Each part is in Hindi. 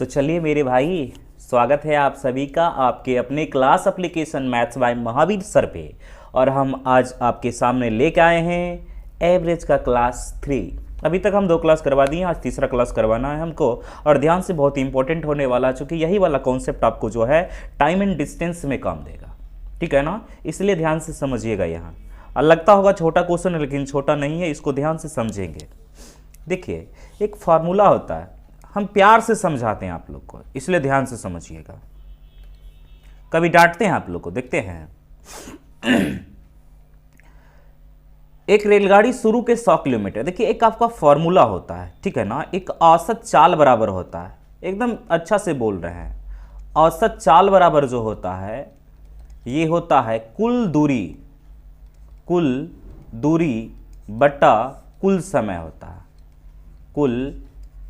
तो चलिए मेरे भाई, स्वागत है आप सभी का आपके अपने class application maths by Mahavir sir पे। और हम आज आपके सामने लेके आए हैं एवरेज का क्लास 3। अभी तक हम 2 क्लास करवा दिए, आज तीसरा क्लास करवाना है हमको। और ध्यान से, बहुत इंपॉर्टेंट होने वाला, चूँकि यही वाला कॉन्सेप्ट आपको जो है टाइम एंड डिस्टेंस में काम देगा, ठीक है ना। इसलिए ध्यान से समझिएगा। यहाँ और लगता होगा छोटा क्वेश्चन है, लेकिन छोटा नहीं है, इसको ध्यान से समझेंगे। देखिए, एक फार्मूला होता है, हम प्यार से समझाते हैं आप लोग को, इसलिए ध्यान से समझिएगा। कभी डांटते हैं आप लोग को, देखते हैं। एक रेलगाड़ी शुरू के 100 किलोमीटर, देखिए एक आपका फॉर्मूला होता है, ठीक है ना। एक औसत चाल बराबर होता है, एकदम अच्छा से बोल रहे हैं। औसत चाल बराबर जो होता है, ये होता है कुल दूरी बटा कुल समय होता है, कुल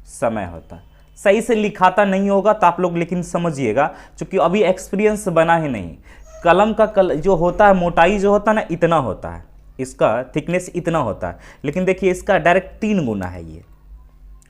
समय होता है। सही से लिखाता नहीं होगा तो आप लोग लेकिन समझिएगा, क्योंकि अभी एक्सपीरियंस बना ही नहीं। कलम का जो होता है, मोटाई जो होता है ना, इतना होता है, इसका थिकनेस इतना होता है, लेकिन देखिए इसका डायरेक्ट 3 गुना है ये,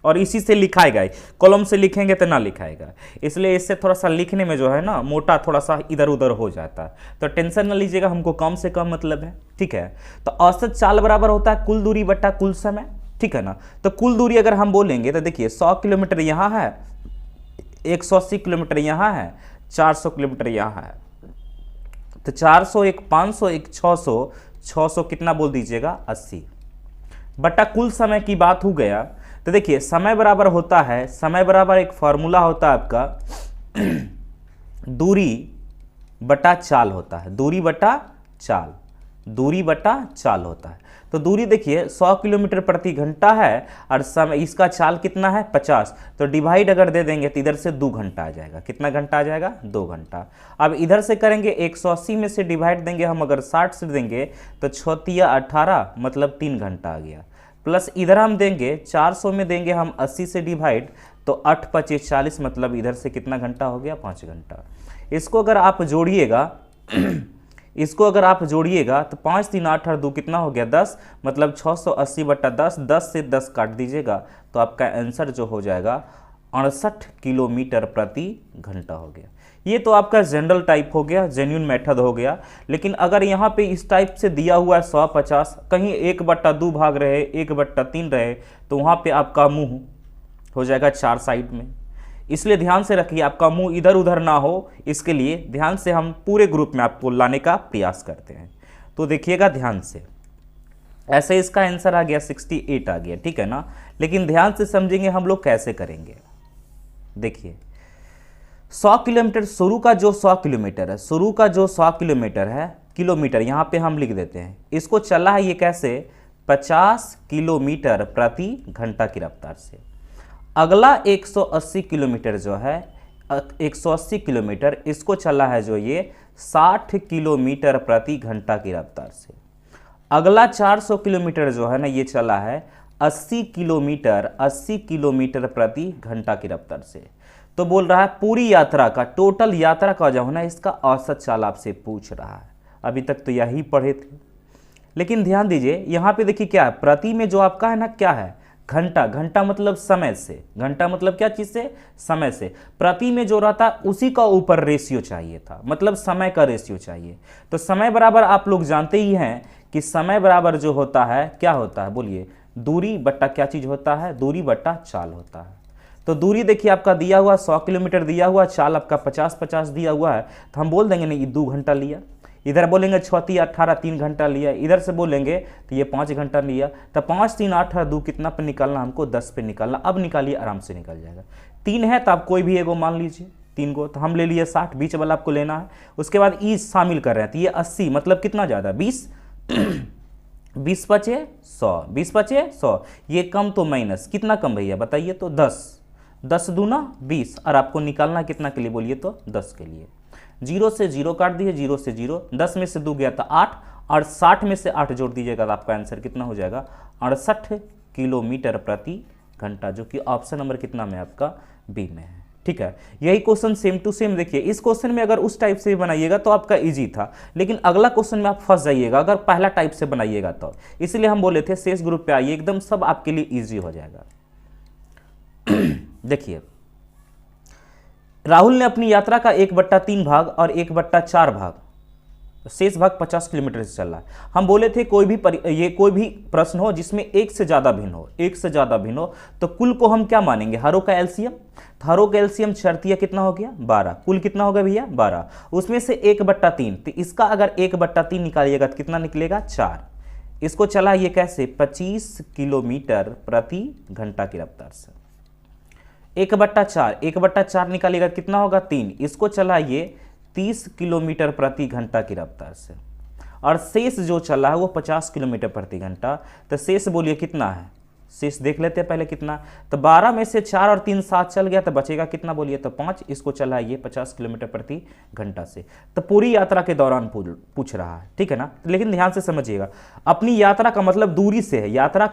और इसी से लिखाएगा। कॉलम से लिखेंगे तो ना लिखाएगा, इसलिए इससे थोड़ा सा लिखने में जो है ना, मोटा थोड़ा सा इधर उधर हो जाता है। तो टेंशन ना लीजिएगा, हमको कम से कम मतलब है, ठीक है। तो औसत चाल बराबर होता है कुल दूरी बटा कुल समय, ठीक है ना। तो कुल दूरी अगर हम बोलेंगे तो देखिए 100 किलोमीटर यहाँ है, 180 किलोमीटर यहाँ है, 400 किलोमीटर यहाँ है। तो 400 एक 500 एक 600, 600 कितना बोल दीजिएगा 80 बटा कुल समय की बात हो गया। तो देखिए समय बराबर होता है, समय बराबर एक फॉर्मूला होता है आपका दूरी बटा चाल होता है, दूरी बटा चाल होता है। तो दूरी देखिए 100 किलोमीटर प्रति घंटा है, और समय इसका चाल कितना है 50। तो डिवाइड अगर दे देंगे तो इधर से 2 घंटा आ जाएगा। कितना घंटा आ जाएगा 2 घंटा। अब इधर से करेंगे 180 में से डिवाइड देंगे हम, अगर 60 से देंगे तो 6 या 18 मतलब 3 घंटा आ गया। प्लस इधर हम देंगे 400 में देंगे हम 80 से डिवाइड, तो 8 25 40 मतलब इधर से कितना घंटा हो गया 5 घंटा। इसको अगर आप जोड़िएगा तो 5 3 8 और 2 कितना हो गया 10, मतलब 680 बटा 10, 10 से 10 काट दीजिएगा तो आपका आंसर जो हो जाएगा 68 किलोमीटर प्रति घंटा हो गया। ये तो आपका जनरल टाइप हो गया, जेन्युइन मेथड हो गया। लेकिन अगर यहाँ पे इस टाइप से दिया हुआ है 150, कहीं 1/2 भाग रहे, 1/3 रहे, तो वहाँ पे आपका मुँह हो जाएगा 4 साइड में। इसलिए ध्यान से रखिए, आपका मुंह इधर उधर ना हो, इसके लिए ध्यान से हम पूरे ग्रुप में आपको लाने का प्रयास करते हैं। तो देखिएगा ध्यान से, ऐसे इसका आंसर आ गया 68 आ गया, ठीक है ना। लेकिन ध्यान से समझेंगे हम लोग कैसे करेंगे। देखिए 100 किलोमीटर, शुरू का जो 100 किलोमीटर है, शुरू का जो 100 किलोमीटर है, किलोमीटर यहाँ पे हम लिख देते हैं। इसको चला है ये कैसे 50 किलोमीटर प्रति घंटा की रफ्तार से। अगला 180 किलोमीटर जो है, 180 किलोमीटर इसको चला है जो ये 60 किलोमीटर प्रति घंटा की रफ्तार से। अगला 400 किलोमीटर जो है ना, ये चला है 80 किलोमीटर प्रति घंटा की रफ्तार से। तो बोल रहा है पूरी यात्रा का, टोटल यात्रा का जो है ना, इसका औसत चाल आपसे पूछ रहा है। अभी तक तो यही पढ़े थे, लेकिन ध्यान दीजिए यहाँ पे देखिए क्या है, प्रति में जो आपका है ना क्या है घंटा, घंटा मतलब समय से, घंटा मतलब क्या चीज से, समय से। प्रति में जो रहता उसी का ऊपर रेशियो चाहिए था, मतलब समय का रेशियो चाहिए। तो समय बराबर आप लोग जानते ही हैं कि समय बराबर जो होता है क्या होता है, बोलिए दूरी बट्टा क्या चीज होता है, दूरी बट्टा चाल होता है। तो दूरी देखिए आपका दिया हुआ 100 किलोमीटर दिया हुआ, चाल आपका 50 दिया हुआ है, तो हम बोल देंगे नहीं 2 घंटा लिया। इधर बोलेंगे 6 18 3 घंटा लिया, इधर से बोलेंगे तो ये 5 घंटा लिया। तो 5 3 8 और 2 कितना पे निकालना हमको 10 पे निकालना। अब निकालिए, आराम से निकल जाएगा। 3 है तो आप कोई भी एगो मान लीजिए, 3 को तो हम ले लिए 60, बीच वाला आपको लेना है। उसके बाद ई शामिल कर रहे हैं, तो ये 80 मतलब कितना ज़्यादा 20 20 बचे 100, 20 बचे 100, ये कम तो माइनस, कितना कम भैया बताइए तो 10 दूना 20, और आपको निकालना कितना के लिए बोलिए तो 10 के लिए। 0 से 0 काट दिए, 0 से 0, 10 में से 2 गया था 8, और 60 में से 8 जोड़ दीजिएगा तो आपका आंसर कितना हो जाएगा 68 किलोमीटर प्रति घंटा, जो कि ऑप्शन नंबर कितना में आपका बी में है, ठीक है। यही क्वेश्चन सेम टू सेम देखिए, इस क्वेश्चन में अगर उस टाइप से बनाइएगा तो आपका इजी था, लेकिन अगला क्वेश्चन में आप फंस जाइएगा अगर पहला टाइप से बनाइएगा तो। इसलिए हम बोले थे शेष ग्रुप पे आइए, एकदम सब आपके लिए इजी हो जाएगा। देखिए राहुल ने अपनी यात्रा का 1/3 भाग और 1/4 भाग, शेष भाग 50 किलोमीटर से चल रहा है। हम बोले थे कोई भी प्रश्न हो जिसमें एक से ज्यादा भिन्न हो तो कुल को हम क्या मानेंगे, हरों का एलसीएम। हरों का एलसीएम शर्तिया कितना हो गया 12, कुल कितना होगा भैया 12, उसमें से 1/3, तो इसका अगर 1/3 निकालिएगा तो कितना निकलेगा 4। इसको चलाइए कैसे, 25 किलोमीटर प्रति घंटा की रफ्तार से। 1/4 निकालिएगा कितना होगा 3, इसको चलाइए 30 किलोमीटर प्रति घंटा की रफ्तार से, और शेष जो चला है वो 50 किलोमीटर प्रति घंटा। तो शेष बोलिए कितना है, शेष देख लेते हैं पहले कितना। तो 12 में से 4 और 3 7 चल गया, तो बचेगा कितना बोलिए, तो 5। इसको चलाइए 50 किलोमीटर प्रति घंटा से। तो पूरी यात्रा के दौरान पूछ रहा है, ठीक है ना। लेकिन ध्यान से समझिएगा, अपनी यात्रा का मतलब दूरी से है, यात्रा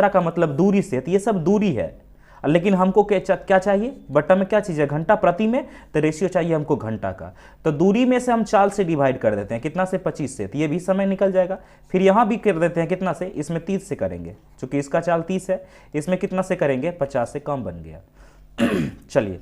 का मतलब दूरी से है, तो ये सब दूरी है। लेकिन हमको क्या चाहिए, बट्टा में क्या चीज़ है, घंटा प्रति में, तो रेशियो चाहिए हमको घंटा का। तो दूरी में से हम 4 से डिवाइड कर देते हैं, कितना से 25 से, तो ये भी समय निकल जाएगा। फिर यहाँ भी कर देते हैं कितना से, इसमें 30 से करेंगे, चूंकि इसका चाल 30 है, इसमें कितना से करेंगे 50 से, कम बन गया। चलिए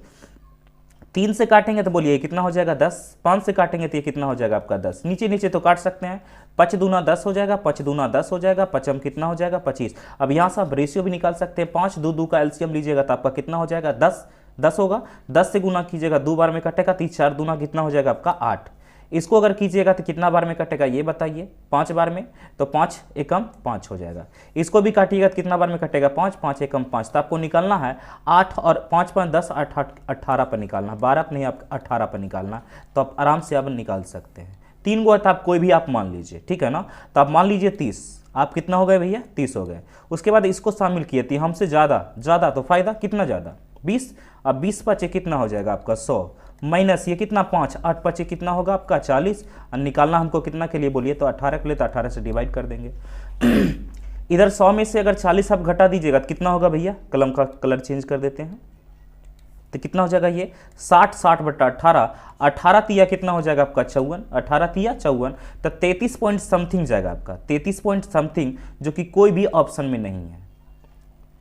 3 से काटेंगे तो बोलिए कितना हो जाएगा 10, 5 से काटेंगे तो ये कितना हो जाएगा आपका 10, नीचे तो काट सकते हैं, 5 दूना 10 हो जाएगा, 5 दूना 10 हो जाएगा, 5 कितना हो जाएगा 25। अब यहाँ से आप रेशियो भी निकाल सकते हैं, 5 2 का एलसीएम लीजिएगा तो आपका कितना हो जाएगा 10 होगा, 10 से गुना कीजिएगा 2 बार में कटेगा, 3 4 दूना कितना हो जाएगा आपका 8। इसको अगर कीजिएगा तो कितना बार में कटेगा ये बताइए, 5 बार में, तो 5 एकम 5 हो जाएगा। इसको भी काटिएगा तो कितना बार में कटेगा 5, 5 एकम 5। तो आपको निकालना है 8 और 5 5 10 18 पर निकालना, 12 पर नहीं, आप 18 पर निकालना, तो आप आराम से आप निकाल सकते हैं। 3 गो आप कोई भी आप मान लीजिए, ठीक है ना। तो आप मान लीजिए 30, आप कितना हो गए भैया 30 हो गए। उसके बाद इसको शामिल किए थे हमसे ज़्यादा तो फायदा कितना ज़्यादा 20, अब 20 बचे कितना हो जाएगा आपका 100, माइनस ये कितना 5, 8 बचे कितना होगा आपका 40, और निकालना हमको कितना के लिए बोलिए, तो 18 के लिए, तो 18 से डिवाइड कर देंगे। इधर 100 में से अगर 40 आप घटा दीजिएगा तो कितना होगा भैया, कलम का कलर चेंज कर देते हैं, तो कितना हो जाएगा ये 60/18, 18 तिया कितना हो जाएगा आपका 54, 18 तिया 54, तो 33 पॉइंट समथिंग जाएगा आपका, 33 पॉइंट समथिंग, जो कि कोई भी ऑप्शन में नहीं है,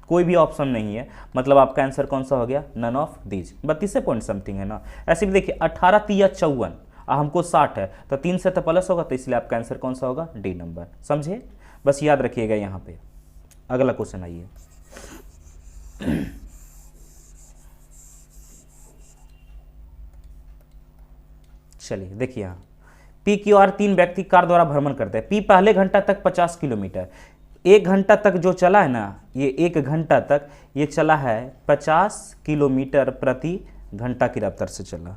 कोई भी ऑप्शन नहीं है। मतलब आपका आंसर कौन सा हो गया, none of these, 32 point something है ना। ऐसे भी देखिए 18 तिया 54, हमको 60 है, तो 3 से तो प्लस होगा, तो इसलिए आपका आंसर कौन सा होगा, डी नंबर। समझे, बस याद रखिएगा। यहाँ पे अगला क्वेश्चन आइए। चलिए देखिए, यहाँ पी क्यू आर 3 व्यक्ति कार द्वारा भ्रमण करते हैं। पी पहले घंटा तक 50 किलोमीटर, 1 घंटा तक जो चला है ना, ये 1 घंटा तक ये चला है 50 किलोमीटर प्रति घंटा की रफ्तार से चला।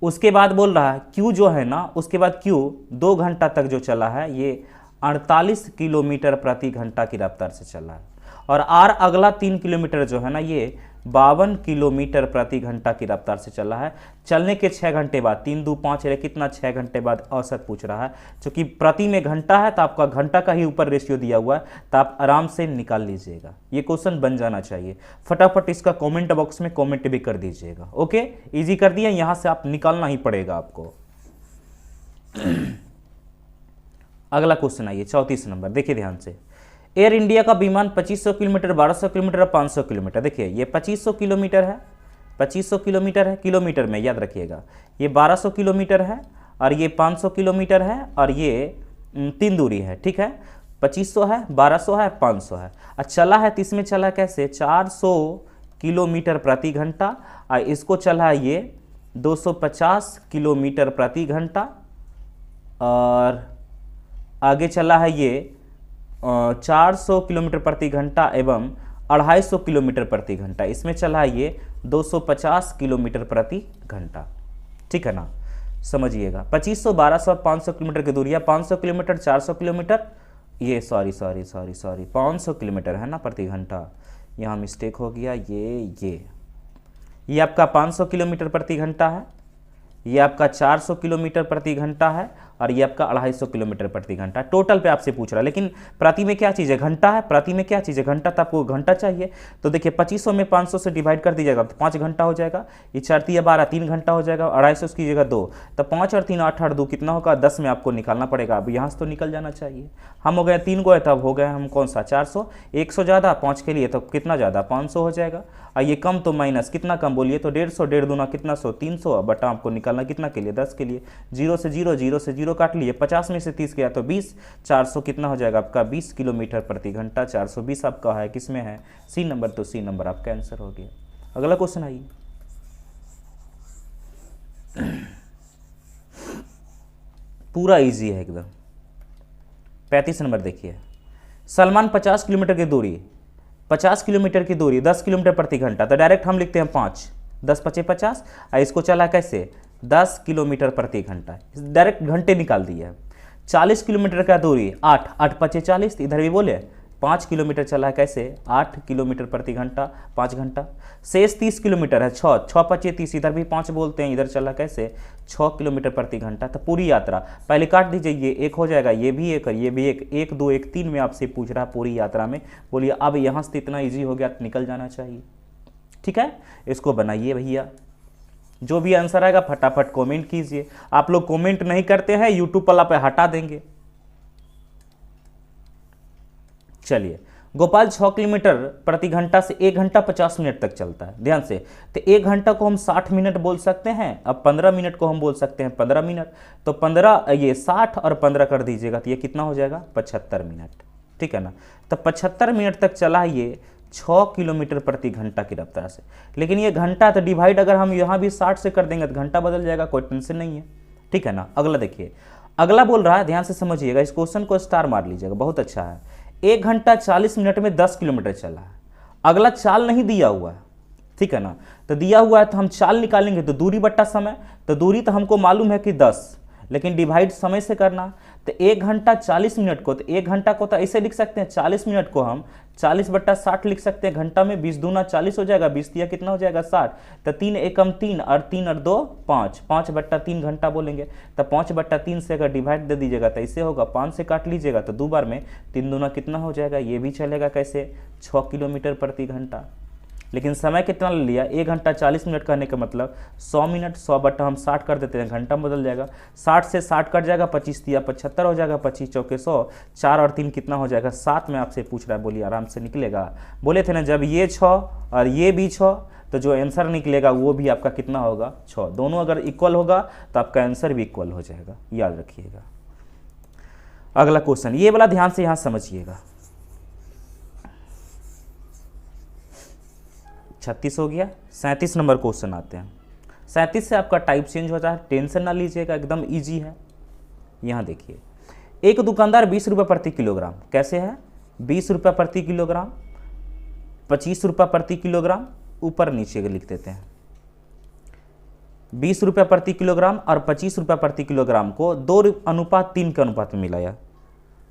उसके बाद बोल रहा है क्यू जो है ना, उसके बाद क्यू 2 घंटा तक जो चला है ये 48 किलोमीटर प्रति घंटा की रफ्तार से चला है। और आर अगला 3 किलोमीटर जो है ना, ये 52 किलोमीटर प्रति घंटा की रफ्तार से चला है। चलने के 6 घंटे बाद, 3 2 5 है कितना, 6 घंटे बाद औसत पूछ रहा है। चूंकि प्रति में घंटा है तो आपका घंटा का ही ऊपर रेशियो दिया हुआ है, तो आप आराम से निकाल लीजिएगा। ये क्वेश्चन बन जाना चाहिए। फटाफट इसका कमेंट बॉक्स में कमेंट भी कर दीजिएगा। ओके, इजी कर दिया, यहाँ से आप निकालना ही पड़ेगा आपको। अगला क्वेश्चन आइए 34 नंबर, देखिए ध्यान से। एयर इंडिया का विमान 2500 किलोमीटर, 1200 किलोमीटर और 500 किलोमीटर। देखिए ये 2500 किलोमीटर है, 2500 किलोमीटर है, किलोमीटर में याद रखिएगा। ये 1200 किलोमीटर है और ये 500 किलोमीटर है, और ये 3 दूरी है, ठीक है। 2500 है, 1200 है, 500 है। और चला है तो इसमें चला कैसे, 400 किलोमीटर प्रति घंटा, और इसको चला है ये 250 किलोमीटर प्रति घंटा, और आगे चला है ये 400 किलोमीटर प्रति घंटा एवं 250 किलोमीटर प्रति घंटा। इसमें चला है ये 250 किलोमीटर प्रति घंटा, ठीक है ना। समझिएगा 2500, 1200, 500 किलोमीटर की दूरी है। 500 किलोमीटर, 400 किलोमीटर, ये सॉरी 500 किलोमीटर है ना प्रति घंटा, यहाँ मिस्टेक हो गया। ये आपका 500 किलोमीटर प्रति घंटा है, ये आपका 400 किलोमीटर प्रति घंटा है, और ये आपका 250 किलोमीटर प्रति घंटा। टोटल पे आपसे पूछ रहा है, लेकिन प्रति में क्या चीज़ है, घंटा है। प्रति में क्या चीज़ है, घंटा। तो आपको घंटा चाहिए, तो देखिए 2500 में 500 से डिवाइड कर दीजिएगा तो 5 घंटा हो जाएगा। ये 4 या 12 3 घंटा हो जाएगा। 250 की जगह 2, तो 5 और 3 8 8 2 कितना होगा 10 में आपको निकालना पड़ेगा। अब यहाँ से तो निकल जाना चाहिए। हम हो गए 3 गए, तब हो गए हम कौन सा 400। 100 ज़्यादा 5 के लिए तो कितना ज़्यादा 500 हो जाएगा। और ये कम तो माइनस कितना कम बोलिए तो 150। 1.5 दूना कितना 100 300। बटा आपको निकालना कितना के लिए 10 के लिए। 0 से 0 0 से 0 काट लिए। 50 में से 30 गया तो 20। 400 कितना हो जाएगा आपका 20 किलोमीटर प्रति घंटा। 420 आपका है किस में है, सी नंबर। तो सी नंबर आपका आंसर हो गया। अगला क्वेश्चन आइए। पूरा इजी है एकदम। 35 नंबर देखिए। सलमान 50 किलोमीटर की दूरी 10 किलोमीटर प्रति घंटा, तो डायरेक्ट हम लिखते हैं 5। 10 पचे 50। और इसको चला कैसे 10 किलोमीटर प्रति घंटा, डायरेक्ट घंटे निकाल दिए। 40 किलोमीटर का दूरी 8 8 पचे 40, इधर भी बोले 5 किलोमीटर चला है कैसे 8 किलोमीटर प्रति घंटा 5 घंटा। शेष 30 किलोमीटर है 6 6 पचे 30, इधर भी 5 बोलते हैं, इधर चला कैसे 6 किलोमीटर प्रति घंटा। तो पूरी यात्रा पहले काट दीजिए, ये एक हो जाएगा, ये भी एक और ये भी एक। 1 2 1 3 में आपसे पूछ रहा है पूरी यात्रा में। बोलिए अब यहाँ से इतना ईजी हो गया तो निकल जाना चाहिए। ठीक है, इसको बनाइए भैया। जो भी आंसर आएगा फटाफट कमेंट कीजिए। आप लोग कमेंट नहीं करते हैं, यूट्यूब वाला पे हटा देंगे। चलिए, गोपाल 6 किलोमीटर प्रति घंटा से 1 घंटा 50 मिनट तक चलता है। ध्यान से, तो 1 घंटा को हम 60 मिनट बोल सकते हैं। अब 15 मिनट को हम बोल सकते हैं 15 मिनट। तो 15 ये 60 और 15 कर दीजिएगा तो ये कितना हो जाएगा 75 मिनट। ठीक है ना। तो 75 मिनट तक चला है ये 6 किलोमीटर प्रति घंटा की रफ्तार से। लेकिन ये घंटा तो डिवाइड अगर हम यहाँ भी 60 से कर देंगे तो घंटा बदल जाएगा, कोई टेंशन नहीं है। ठीक है ना। अगला देखिए, अगला बोल रहा है, ध्यान से समझिएगा, इस क्वेश्चन को स्टार मार लीजिएगा, बहुत अच्छा है। 1 घंटा 40 मिनट में 10 किलोमीटर चला है। अगला चाल नहीं दिया हुआ है। ठीक है ना। तो दिया हुआ है तो हम चाल निकालेंगे तो दूरी बट्टा समय। तो दूरी तो हमको मालूम है कि 10, लेकिन डिवाइड समय से करना। तो 1 घंटा 40 मिनट को, तो 1 घंटा को तो ऐसे लिख सकते हैं, 40 मिनट को हम 40 बट्टा 60 लिख सकते हैं। घंटा में 20 दूना 40 हो जाएगा, 20 दिया कितना हो जाएगा 60। तो 3 एकम 3 और 3 और 2 5, 5 बट्टा 3 घंटा बोलेंगे। तो 5 बट्टा 3 से अगर डिवाइड दे दीजिएगा तो ऐसे होगा, 5 से काट लीजिएगा तो 2 बार में 3 दूना कितना हो जाएगा, ये भी चलेगा कैसे 6 किलोमीटर प्रति घंटा। लेकिन समय कितना ले लिया, 1 घंटा 40 मिनट कहने का मतलब 100 मिनट। 100 बट्टा हम 60 कर देते हैं, घंटा में बदल जाएगा। 60 से 60 कट जाएगा, 25 दिया 75 हो जाएगा। 25 चौके 100, 4 और 3 कितना हो जाएगा 7 में आपसे पूछ रहा है। बोलिए आराम से निकलेगा। बोले थे ना जब ये 6 और ये भी 6 तो जो आंसर निकलेगा वो भी आपका कितना होगा 6। दोनों अगर इक्वल होगा तो आपका आंसर भी इक्वल हो जाएगा, याद रखिएगा। अगला क्वेश्चन ये वाला ध्यान से यहाँ समझिएगा। 36 हो गया। 37 नंबर क्वेश्चन आते हैं। 37 से आपका टाइप चेंज होता है, टेंशन ना लीजिएगा, एकदम इजी है। यहाँ देखिए, एक दुकानदार 20 रुपये प्रति किलोग्राम, कैसे है 20 रुपये प्रति किलोग्राम, 25 रुपये प्रति किलोग्राम, ऊपर नीचे लिख देते हैं। 20 रुपये प्रति किलोग्राम और 25 रुपये प्रति किलोग्राम को 2:3 के अनुपात में मिलाया।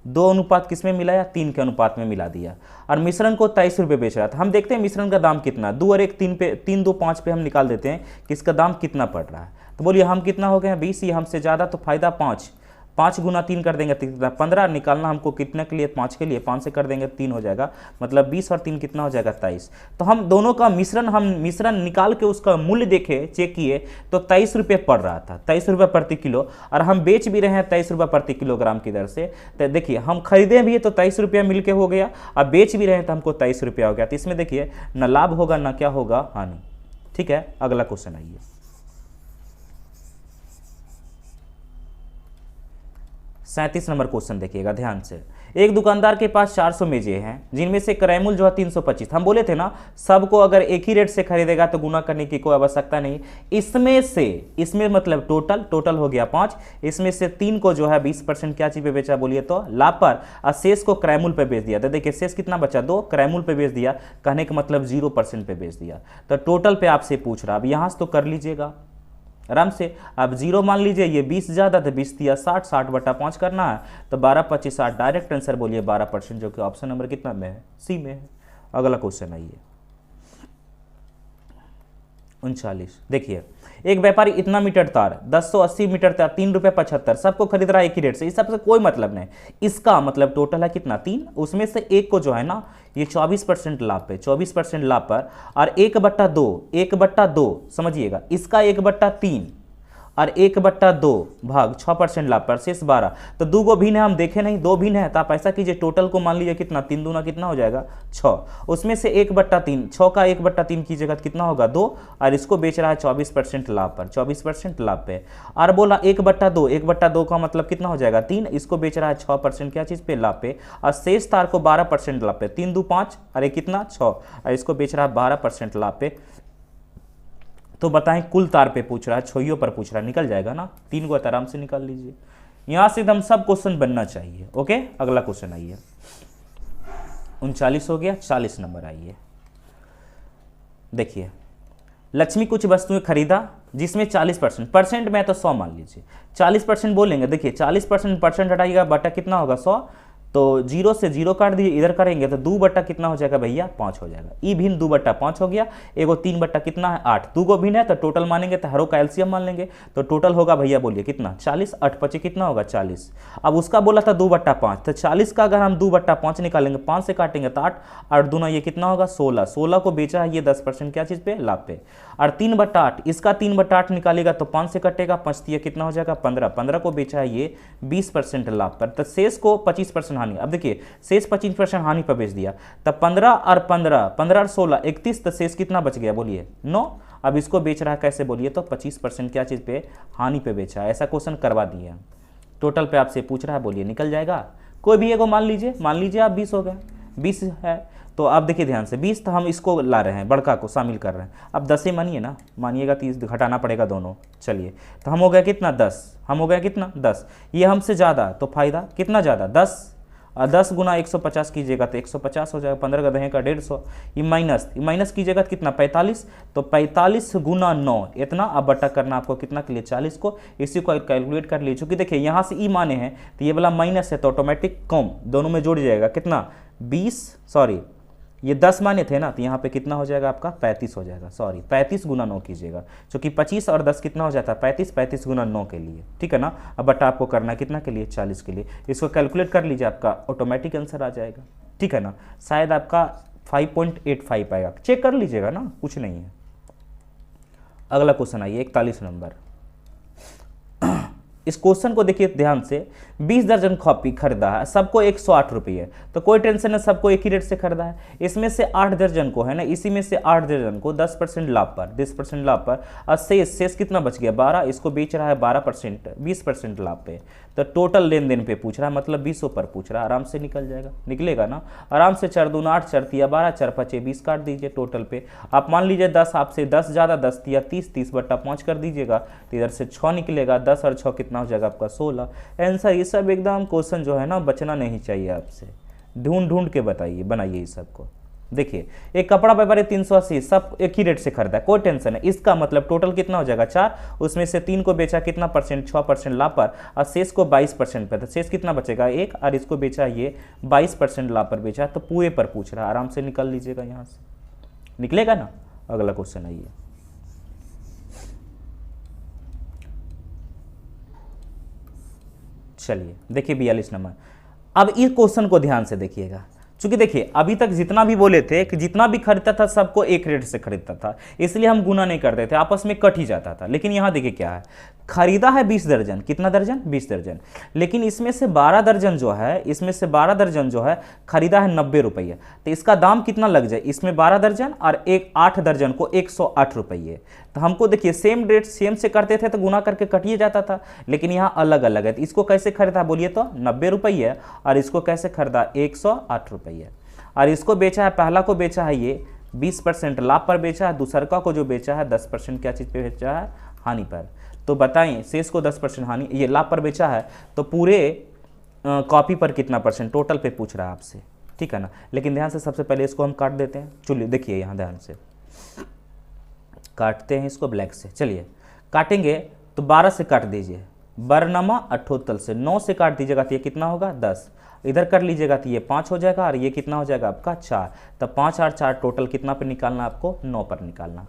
2 अनुपात किस में मिलाया, 3 के अनुपात में मिला दिया। और मिश्रण को 23 रुपये बेच रहा था। हम देखते हैं मिश्रण का दाम कितना, 2 और 1 3 पे, 3 2 5 पे हम निकाल देते हैं कि इसका दाम कितना पड़ रहा है। तो बोलिए हम कितना हो गए हैं 20, ये हमसे ज़्यादा तो फायदा 5 गुना 3 कर देंगे तो 15 निकालना हमको कितने के लिए 5 के लिए, 5 से कर देंगे 3 हो जाएगा, मतलब 20 और 3 कितना हो जाएगा 23। तो हम दोनों का मिश्रण निकाल के उसका मूल्य देखे, चेक किए तो 23 रुपये पड़ रहा था, 23 रुपये प्रति किलो। और हम बेच भी रहे हैं 23 रुपये प्रति किलोग्राम की दर से। तो देखिए हम खरीदे भी है तो 23 रुपया मिल के हो गया, और बेच भी रहे हैं तो हमको 23 रुपया हो गया। तो इसमें देखिए न लाभ होगा न क्या होगा हानि। ठीक है, अगला क्वेश्चन आइए। 37 नंबर क्वेश्चन देखिएगा ध्यान से। एक दुकानदार के पास 400 मेजें हैं जिनमें से क्रय मूल्य जो है 325। हम बोले थे ना सबको अगर एक ही रेट से खरीदेगा तो गुना करने की कोई आवश्यकता नहीं। इसमें मतलब टोटल हो गया 5, इसमें से 3 को जो है 20% क्या चीज पे बेचा बोलिए तो लाभ पर, और शेष को क्रय मूल्य पे बेच दिया। तो देखिए शेष कितना बचा 2, क्रय मूल्य पे बेच दिया, कहने का मतलब 0% पे बेच दिया। तो टोटल पे आपसे पूछ रहा, अब यहाँ से तो कर लीजिएगा आराम से। अब 0 मान लीजिए, ये 20 ज़्यादा तो 20 दिया 60, 60 बटा 5 करना है तो 12 25 60, डायरेक्ट आंसर बोलिए 12%, जो कि ऑप्शन नंबर कितना में है, सी में है। अगला क्वेश्चन आइए। 39। देखिए एक व्यापारी इतना मीटर तार 1080 मीटर तार 3 रुपये 75 सबको खरीद रहा है एक ही रेट से, इस सबसे कोई मतलब नहीं। इसका मतलब टोटल है कितना 3, उसमें से एक को जो है ना ये 24% लाभ पे 24% लाभ पर, और 1/2 समझिएगा, इसका 1/3 और 1/2 भाग 6% लाभ पर शेष 12। तो 2 गो भिन्न है, हम देखे नहीं 2 भिन्न है, तो आप ऐसा कीजिए टोटल को मान लीजिए कितना 3 दूना कितना हो जाएगा 6, उसमें से 1/3 6 का 1/3 कीजिएगा तो कितना होगा 2, और इसको बेच रहा है 24% लाभ पर 24% लाभ पे। और बोला 1/2 का मतलब कितना हो जाएगा 3, इसको बेच रहा है 6% क्या चीज़ पे लाभ पे, और शेष तार को 12% लाभ पे 3 2 5 और एक कितना 6, और इसको बेच रहा है 12% लाभ पे। तो बताएं कुल तार पे पूछ रहा है, छोइयों पर पूछ रहा है, निकल जाएगा ना 3 को आराम से निकाल लीजिए। यहां से एकदम सब क्वेश्चन बनना चाहिए। ओके अगला क्वेश्चन आइए, 39 हो गया, 40 नंबर आइए। देखिए लक्ष्मी कुछ वस्तुएं खरीदा जिसमें 40% में तो 100 मान लीजिए, 40% बोलेंगे। देखिए 40% हटाइएगा बटा कितना होगा 100, तो 0 से 0 काट दीजिए, इधर करेंगे तो 2 बट्टा कितना हो जाएगा भैया 5 हो जाएगा। ई भिन्न 2/5 हो गया, एगो 3 बट्टा कितना है 8, 2 गो भिन्न है तो टोटल मानेंगे तो हरों का एलसीएम मान लेंगे, तो टोटल होगा भैया बोलिए कितना 40, 8 5 कितना होगा 40। अब उसका बोला था 2/5, तो 40 का अगर हम 2/5 निकालेंगे 5 से काटेंगे तो 8, 8 दूना ये कितना होगा 16, 16 को बेचा है ये 10% क्या चीज़ पे लाभ पे, और 3/8 इसका 3/8 निकालेगा तो 5 से कटेगा 5 ये कितना हो जाएगा 15, 15 को बेचा है ये 20% लाभ पर, तो शेष को 25% हानि। अब देखिए शेष 25% हानि पर बेच दिया, तब 15 और 15 15 और 16 31, तो शेष कितना बच गया बोलिए 9। अब इसको बेच रहा है कैसे बोलिए, तो 25% क्या चीज़ पे हानि पे बेचा है। ऐसा क्वेश्चन करवा दिए, टोटल पे आपसे पूछ रहा है बोलिए निकल जाएगा। कोई भी एगो मान लीजिए आप 20 हो गए, 20 है तो आप देखिए ध्यान से 20, तो हम इसको ला रहे हैं बड़का को शामिल कर रहे हैं। अब 10 ही मानिए ना, मानिएगा 30 घटाना पड़ेगा दोनों। चलिए तो हम हो गया कितना 10, हम हो गया कितना 10, ये हमसे ज़्यादा तो फायदा कितना ज़्यादा 10, और 10 गुना 150 कीजिएगा तो 150 हो जाएगा, 15 का 10 का 150, ये माइनस कीजिएगा तो कितना 45, तो 45 गुना 9 इतना। अब बटा करना आपको कितना के लिए 40 को, इसी को कैलकुलेट कर लीजिए। चूँकि देखिए यहाँ से ई माने हैं तो ये वाला माइनस है तो ऑटोमेटिक कम दोनों में जुड़ जाएगा कितना 20, सॉरी ये 10 माने थे ना, तो यहाँ पे कितना हो जाएगा आपका 35 हो जाएगा, सॉरी 35 गुना 9 कीजिएगा, क्योंकि 25 और 10 कितना हो जाता है 35, 35 गुना 9 के लिए, ठीक है ना। अब बटा आपको करना कितना के लिए 40 के लिए, इसको कैलकुलेट कर लीजिए आपका ऑटोमेटिक आंसर आ जाएगा, ठीक है ना। शायद आपका 5.85 आएगा, चेक कर लीजिएगा ना, कुछ नहीं है। अगला क्वेश्चन आइए 41 नंबर। इस क्वेश्चन को देखिए ध्यान से, 20 दर्जन कॉपी खरीदा है, सबको 108 रुपये, तो कोई टेंशन है, सबको एक ही रेट से खरीदा है। इसमें से 8 दर्जन को है ना, इसी में से 8 दर्जन को 10% लाभ पर 10% लाभ पर, और शेष कितना बच गया 12, इसको बेच रहा है 12% 20% लाभ पे। तो टोटल लेन देन पे पूछ रहा है, मतलब 20 पर पूछ रहा है, आराम से निकल जाएगा, निकलेगा ना आराम से। 4 दूना 8, 4 तिया 12, 4 5 20 काट दीजिए टोटल पे। आप मान लीजिए 10 आपसे 10 ज़्यादा, 10 तिया 30, 30/5 कर दीजिएगा तो इधर से 6 निकलेगा, 10 और 6 कितना हो जाएगा आपका 16। आंसर ये सब एकदम क्वेश्चन जो है ना बचना नहीं चाहिए आपसे, ढूंढ के बताइए बनाइए ये सबको। देखिए एक कपड़ा व्यापारी 380 सब एक ही रेट से खरीदा, कोई टेंशन है। इसका मतलब टोटल कितना हो जाएगा 4, उसमें से 3 को बेचा कितना परसेंट 6% लाभ पर, और शेष को 22% पे, तो शेष कितना बचेगा 1, और इसको बेचा ये 22% लाभ पर बेचा, तो पूरे पर पूछ रहा है, आराम से निकल लीजिएगा यहाँ से, निकलेगा ना। अगला क्वेश्चन आइए, चलिए देखिए 42 नंबर। अब इस क्वेश्चन को ध्यान से देखिएगा, चूंकि देखिए अभी तक जितना भी बोले थे कि जितना भी खरीदता था सबको एक रेट से खरीदता था, इसलिए हम गुना नहीं करते थे, आपस में कट ही जाता था। लेकिन यहाँ देखिए क्या है, खरीदा है 20 दर्जन, कितना दर्जन 20 दर्जन, लेकिन इसमें से 12 दर्जन जो है, इसमें से 12 दर्जन जो है खरीदा है 90 रुपये, तो इसका दाम कितना लग जाए, इसमें 12 दर्जन और 8 दर्जन को 108 रुपये। तो हमको देखिए सेम रेट सेम से करते थे तो गुना करके कटिए जाता था, लेकिन यहाँ अलग अलग है। तो इसको कैसे खरीदा बोलिए तो 90 रुपये, और इसको कैसे खरीदा 108 रुपये, और इसको बेचा है, पहला को बेचा है ये 20% लाभ पर बेचा है, दूसरा को जो बेचा है 10% क्या चीज़ पे बेचा है हानि पर। तो बताएं शेष को 10% हानि ये लाभ पर बेचा है, तो पूरे कॉपी पर कितना परसेंट टोटल पे पूछ रहा है आपसे, ठीक है ना। लेकिन ध्यान से सबसे पहले इसको हम काट देते हैं, चलिए देखिए यहाँ ध्यान से काटते हैं इसको ब्लैक से। चलिए काटेंगे तो 12 से काट दीजिए, बरनमा अठोतल से 9 से काट दीजिएगा तो ये कितना होगा 10, इधर कर लीजिएगा तो ये 5 हो जाएगा, और ये कितना हो जाएगा आपका 4। तो 5 और 4 टोटल कितना पे निकालना आपको 9 पर निकालना।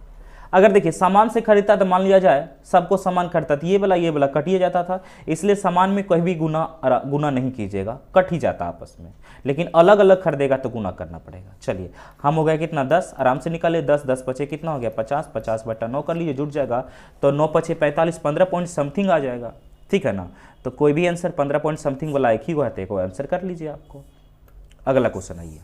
अगर देखिए सामान से खरीदता तो मान लिया जाए सबको सामान खरीदता तो ये वाला कटिए जाता था, इसलिए सामान में कोई भी गुना नहीं कीजिएगा, कट ही जाता आपस में। लेकिन अलग अलग खरीदेगा तो गुना करना पड़ेगा। चलिए हम हो गया कितना 10, आराम से निकाले 10, 10 बचे कितना हो गया 50, 50 बटा 9 कर लीजिए, जुट जाएगा तो 9 पचे 45, 15 पॉइंट समथिंग आ जाएगा, ठीक है ना। तो कोई भी आंसर 15 पॉइंट समथिंग वाला एक ही हुआ है, कोई आंसर कर लीजिए आपको। अगला क्वेश्चन आइए,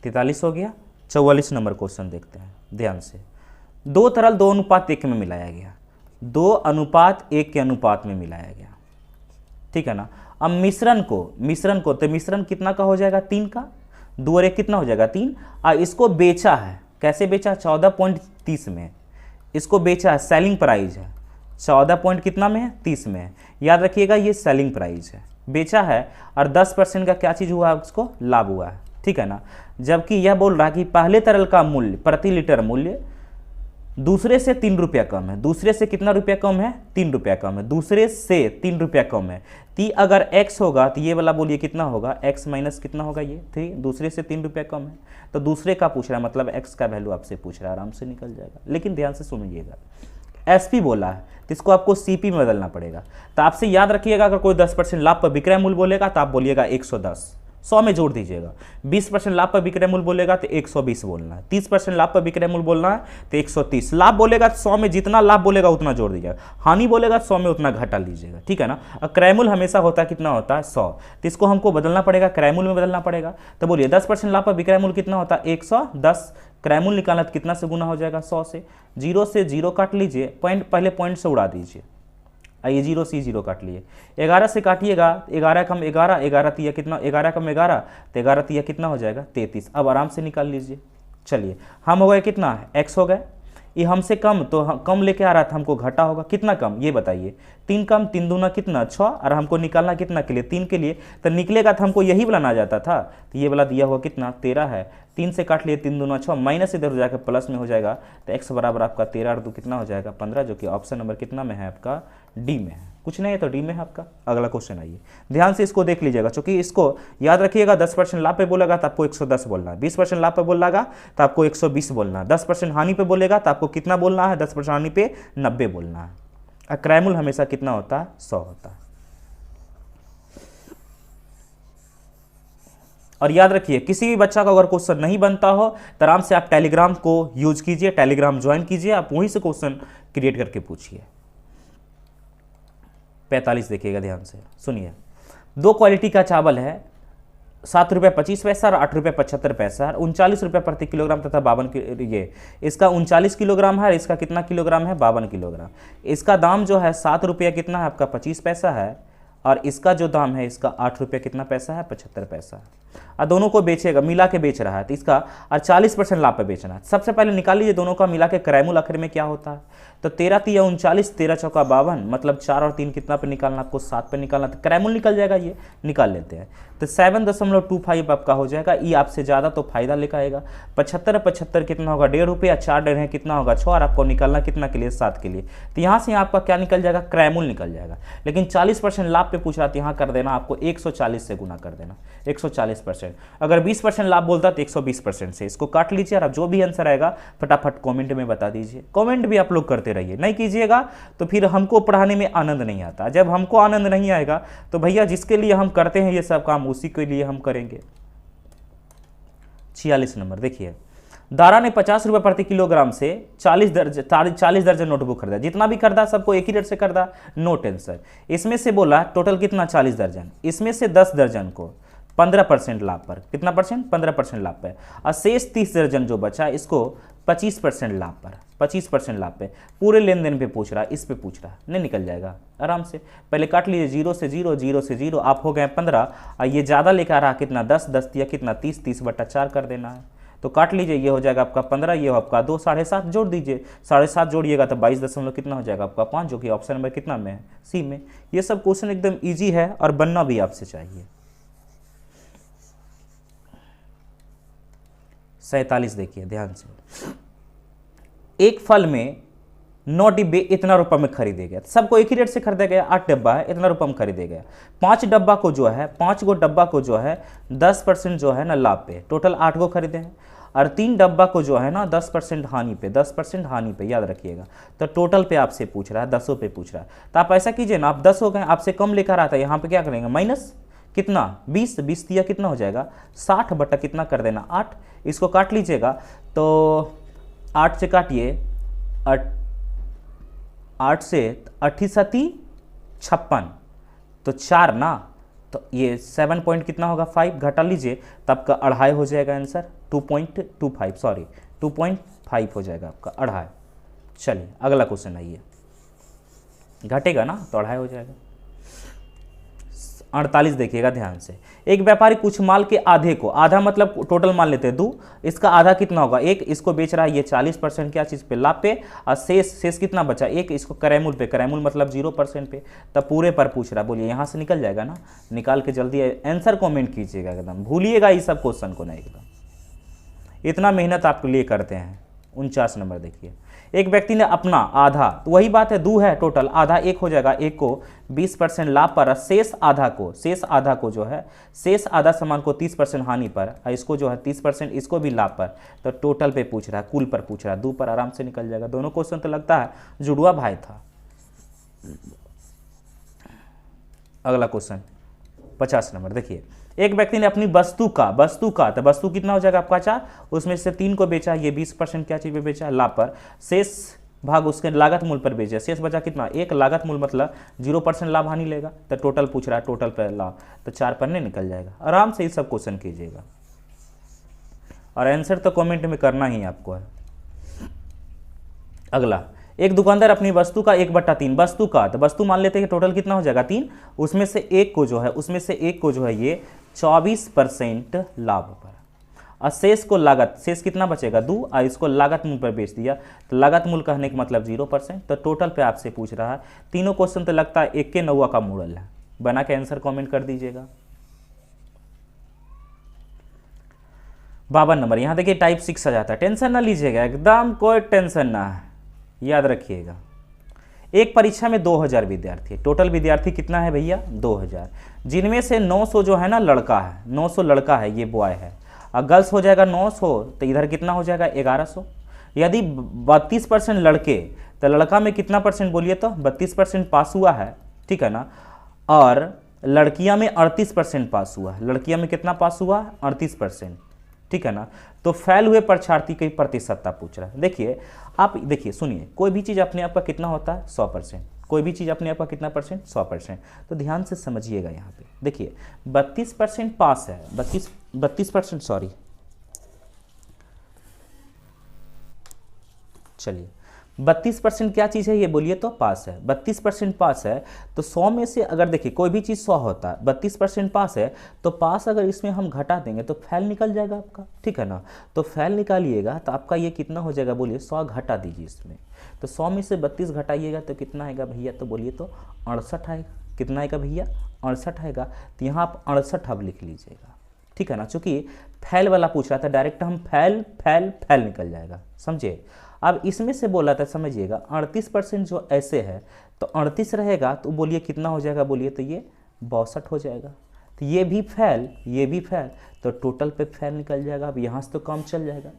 43 हो गया। 44 नंबर क्वेश्चन देखते हैं ध्यान से। दो तरल 2:1 में मिलाया गया, 2:1 के अनुपात में मिलाया गया, ठीक है ना। अब मिश्रण को तो मिश्रण कितना का हो जाएगा 3 का, 2 और 1 कितना हो जाएगा 3। और इसको बेचा है, कैसे बेचा 14.30 में, इसको बेचा है, सेलिंग प्राइस है 14 पॉइंट कितना में है 30 में है। याद रखिएगा ये सेलिंग प्राइस है, बेचा है और 10% का क्या चीज़ हुआ है, उसको लाभ हुआ है, ठीक है ना। जबकि यह बोल रहा है कि पहले तरल का मूल्य प्रति लीटर मूल्य दूसरे से 3 रुपया कम है। दूसरे से कितना रुपया कम है 3 रुपया कम है, दूसरे से 3 रुपया कम है। ती अगर x होगा तो ये वाला बोलिए कितना होगा, x माइनस कितना होगा ये 3, दूसरे से 3 रुपया कम है तो दूसरे का पूछ रहा है, मतलब x का वैल्यू आपसे पूछ रहा है, आराम से निकल जाएगा। लेकिन ध्यान से सुनिएगा, SP बोला है तो इसको आपको CP में बदलना पड़ेगा। तो आपसे याद रखिएगा अगर कोई 10% लाभ पर विक्रय मूल्य बोलेगा तो आप बोलिएगा 110, 100 में जोड़ दीजिएगा। 20% लाभ पर विक्रय मूल्य बोलेगा तो 120 बोलना है। 30% लाभ पर विक्रय मूल्य बोलना है तो 130। लाभ बोलेगा तो 100 में जितना लाभ बोलेगा उतना जोड़ दीजिएगा, हानि बोलेगा तो 100 में उतना घटा लीजिएगा, ठीक है ना। और क्रय मूल्य हमेशा होता है कितना होता है 100, तो इसको हमको बदलना पड़ेगा, क्रय मूल्य में बदलना पड़ेगा। तो बोलिए 10% लाभ पर विक्रय मूल्य कितना होता है 110, क्रय मूल्य निकालना तो कितना से गुना हो जाएगा 100 से। 0 से 0 काट लीजिए, पॉइंट पहले पॉइंट से उड़ा दीजिए, आइए 0 से 0 काट लिए। 11 से काटिएगा, 11 कम 11, 11 तिया कितना, 11 कम 11 तो 11 तिया कितना हो जाएगा 33। अब आराम से निकाल लीजिए। चलिए हम हो गए कितना है x हो गए, ये हमसे कम तो हम कम लेके आ रहा था, हमको घटा होगा कितना कम ये बताइए। 3 कम 3 दूना कितना 6, और हमको निकालना कितना के लिए 3 के लिए, तो निकलेगा तो हमको यही वाला ना जाता था, तो ये वाला दिया हुआ कितना 13 है। 3 से काट लिए 3 दूना 6, माइनस इधर हो जाकर प्लस में हो जाएगा, तो x बराबर आपका 13 और 2 कितना हो जाएगा 15, जो कि ऑप्शन नंबर कितना में है आपका डी में है। कुछ नहीं है तो डी में है आपका। अगला क्वेश्चन आइए, ध्यान से इसको देख लीजिएगा, क्योंकि इसको याद रखिएगा 10% लाभ पे बोलेगा तो आपको 110 बोलना है, 20% लाभ पे बोलेगा तो आपको 120 बोलना है, 10% हानि पे बोलेगा तो आपको कितना बोलना है 10% हानि पे 90 बोलना है। क्रय मूल्य हमेशा कितना होता है 100 होता है। और याद रखिए किसी भी बच्चा का अगर क्वेश्चन नहीं बनता हो तो आराम से आप टेलीग्राम को यूज कीजिए, टेलीग्राम ज्वाइन कीजिए, आप वहीं से क्वेश्चन क्रिएट करके पूछिए। 45 देखिएगा ध्यान से सुनिए। 2 क्वालिटी का चावल है, 7 रुपये 25 पैसा और 8 रुपये 75 पैसा, 39 रुपये प्रति किलोग्राम तथा 52 ये इसका 39 किलोग्राम है, इसका कितना किलोग्राम है 52 किलोग्राम। इसका दाम जो है 7 रुपये कितना है आपका 25 पैसा है, और इसका जो दाम है इसका 8 रुपये कितना पैसा है 75 पैसा है। और दोनों को बेचेगा, मिला के बेच रहा है, तो इसका और 40% लाभ पे बेचना है। सबसे पहले निकाल लीजिए दोनों का मिला के क्रय मूल्य आखिर में क्या होता है, तो 13 तिया 39, 13 चौका 52, मतलब 4 और 3 कितना पे निकालना आपको 7 पे निकालना, तो क्रय मूल्य निकल जाएगा, ये निकाल लेते हैं। तो 7.25 आपका हो जाएगा, ये आपसे ज़्यादा तो फायदा लेकर आएगा। 75 कितना होगा 1.5 रुपये, 4 1.5 है कितना होगा 6, और आपको निकालना कितना के लिए 7 के लिए, तो यहाँ से आपका क्या निकल जाएगा क्रय मूल्य निकल जाएगा। लेकिन 40% लाभ पे पूछ रहा था, यहाँ कर देना आपको 140 से गुना कर देना 140%। अगर 20% लाभ बोलता तो 120% से इसको काट लीजिए, और अब जो भी आंसर आएगा फटाफट कमेंट में बता दीजिए। कमेंट भी आप लोग करते रहिए, नहीं कीजिएगा तो फिर हमको पढ़ाने में आनंद नहीं आता। जब हमको आनंद नहीं आएगा तो भैया जिसके लिए हम करते हैं ये सब काम उसी के लिए हम करेंगे। 46 नंबर देखिए, दारा ने 50 रुपये प्रति किलोग्राम से 40 दर्जन नोटबुक खरीदा। जितना भी खरीदा सबको एक ही रेट से खरीदा, नो टेंशन। इसमें से बोला टोटल कितना 40 दर्जन, इसमें से 10 दर्जन को 15% लाभ पर, कितना परसेंट 15% लाभ पर, और शेष 30 दर्जन जो बचा इसको 25% लाभ पर, 25% लाभ पे। पूरे लेन देन पे पूछ रहा है, इस पे पूछ रहा है, नहीं निकल जाएगा आराम से। पहले काट लीजिए 0 से 0, 0 से 0, आप हो गए 15, और ये ज़्यादा लेकर आ रहा कितना 10, 10 या कितना 30, 30/4 कर देना है, तो काट लीजिए, ये हो जाएगा आपका 15, ये हो आपका 2, 7.5 जोड़ दीजिए, 7.5 जोड़िएगा तो 22 दशमलव कितना हो जाएगा आपका 5, जो कि ऑप्शन नंबर कितना में है सी में। ये सब क्वेश्चन एकदम ईजी है और बनना भी आपसे चाहिए। 47 देखिए ध्यान से, एक फल में 9 डिब्बे इतना रुपये में खरीदे गए, सबको एक ही रेट से खरीदा गया, 8 डब्बा है इतना रुपये में खरीदे गया। 5 गो डब्बा को जो है 10% जो है ना लाभ पे, टोटल 8 गो खरीदे हैं, और 3 डब्बा को जो है ना 10% हानि पे, 10% हानि पे, याद रखिएगा। तो टोटल पे आपसे पूछ रहा है, 10 पे पूछ रहा है। तो आप ऐसा कीजिए ना, आप 10 हो गए, आपसे कम लेकर आता है, यहाँ पे क्या करेंगे माइनस कितना 20, 20 दिया कितना हो जाएगा 60 बटा कितना कर देना 8, इसको काट लीजिएगा। तो 8 से काटिए, 8 से 8 सती 56, तो 4 ना, तो ये 7 पॉइंट कितना होगा 5, घटा लीजिए, तब का 2.5 हो जाएगा आंसर, 2.25 सॉरी 2.5 हो जाएगा आपका 2.5। चलिए अगला क्वेश्चन आइए, घटेगा ना तो 2.5 हो जाएगा। 48 देखिएगा ध्यान से। एक व्यापारी कुछ माल के आधे को, आधा मतलब टोटल मान लेते हैं 2, इसका आधा कितना होगा 1, इसको बेच रहा है ये 40% क्या चीज़ पे, लाभ पे, और शेष कितना बचा 1, इसको क्रयमूल्य पे, क्रयमूल्य मतलब 0% पे, तब पूरे पर पूछ रहा है। बोलिए यहाँ से निकल जाएगा ना, निकाल के जल्दी आंसर कॉमेंट कीजिएगा, एकदम भूलिएगा इस सब क्वेश्चन को नहीं, एकदम इतना मेहनत आपके लिए करते हैं। 49 नंबर देखिए, एक व्यक्ति ने अपना आधा, तो वही बात है 2 है टोटल, आधा 1 हो जाएगा, 1 को 20% लाभ पर, शेष आधा को जो है, शेष आधा सामान को 30% हानि पर, और इसको जो है 30% इसको भी लाभ पर। तो टोटल पे पूछ रहा है, कुल पर पूछ रहा है, 2 पर आराम से निकल जाएगा। दोनों क्वेश्चन तो लगता है जुड़वा भाई था। अगला क्वेश्चन 50 नंबर देखिए, एक व्यक्ति ने अपनी वस्तु का तो वस्तु कितना हो जाएगा आपका 4, उसमें से 3 को बेचा, ये 20% क्या चीज़ पे बेचा लाभ पर, शेष भाग उसके लागत मूल्य पर बेचा, शेष बचा कितना 1, लागत मूल्य मतलब 0% लाभ हानि लेगा। तो टोटल पूछ रहा है, टोटल पर लाभ, तो 4 पर नहीं निकल जाएगा। आराम से ये सब क्वेश्चन कीजिएगा, और आंसर तो कमेंट में करना ही आपको है। अगला, एक दुकानदार अपनी वस्तु का 1/3, वस्तु का तो वस्तु मान लेते हैं टोटल कितना हो जाएगा 3, उसमें से एक को जो है ये 24% लाभ पर, और शेष को लागत, शेष कितना बचेगा 2, और इसको लागत मूल्य पर बेच दिया, तो लागत मूल्य कहने का मतलब 0%। तो टोटल पे आपसे पूछ रहा है। तीनों क्वेश्चन तो लगता है 1 के 9 का मॉडल है, बना के आंसर कमेंट कर दीजिएगा। 52 नंबर, यहाँ देखिए टाइप 6 आ जाता है, टेंशन ना लीजिएगा, एकदम कोई टेंशन ना है, याद रखिएगा। एक परीक्षा में 2000 विद्यार्थी, टोटल विद्यार्थी कितना है भैया 2000, जिनमें से 900 जो है ना लड़का है, 900 लड़का है, ये बॉय है, और गर्ल्स हो जाएगा 900, तो इधर कितना हो जाएगा 1100। यदि 32% लड़के, तो लड़का में कितना परसेंट बोलिए तो 32% पास हुआ है, ठीक है ना, और लड़कियां में 38% पास हुआ है, लड़कियां में कितना पास हुआ 38%, ठीक है ना। तो फेल हुए परीक्षार्थी की प्रतिशतता पूछ रहा है। देखिए आप देखिए सुनिए, कोई भी चीज़ अपने आप का कितना होता है 100%, कोई भी चीज़ अपने आप का कितना परसेंट 100%। तो ध्यान से समझिएगा, यहाँ पे देखिए 32% पास है, 32% सॉरी, चलिए 32% क्या चीज़ है ये बोलिए तो पास है, 32% पास है। तो 100 में से अगर देखिए कोई भी चीज़ 100 होता है, 32% पास है, तो पास अगर इसमें हम घटा देंगे तो फेल निकल जाएगा आपका, ठीक है ना। तो फेल निकालिएगा तो आपका ये कितना हो जाएगा बोलिए 100 घटा दीजिए इसमें, तो 100 में से 32 घटाइएगा तो कितना आएगा भैया, तो बोलिए तो 68 आएगा। कितना आएगा भैया 68 आएगा। तो यहाँ आप 68 अब लिख लीजिएगा, ठीक है ना, चूँकि फैल वाला पूछ रहा था, डायरेक्ट हम फैल निकल जाएगा, समझे। अब इसमें से बोला था समझिएगा 38% जो ऐसे है, तो 38 रहेगा तो बोलिए कितना हो जाएगा बोलिए, तो ये 62 हो जाएगा। तो ये भी फैल, तो टोटल पे फैल निकल जाएगा। अब यहाँ से तो काम चल जाएगा।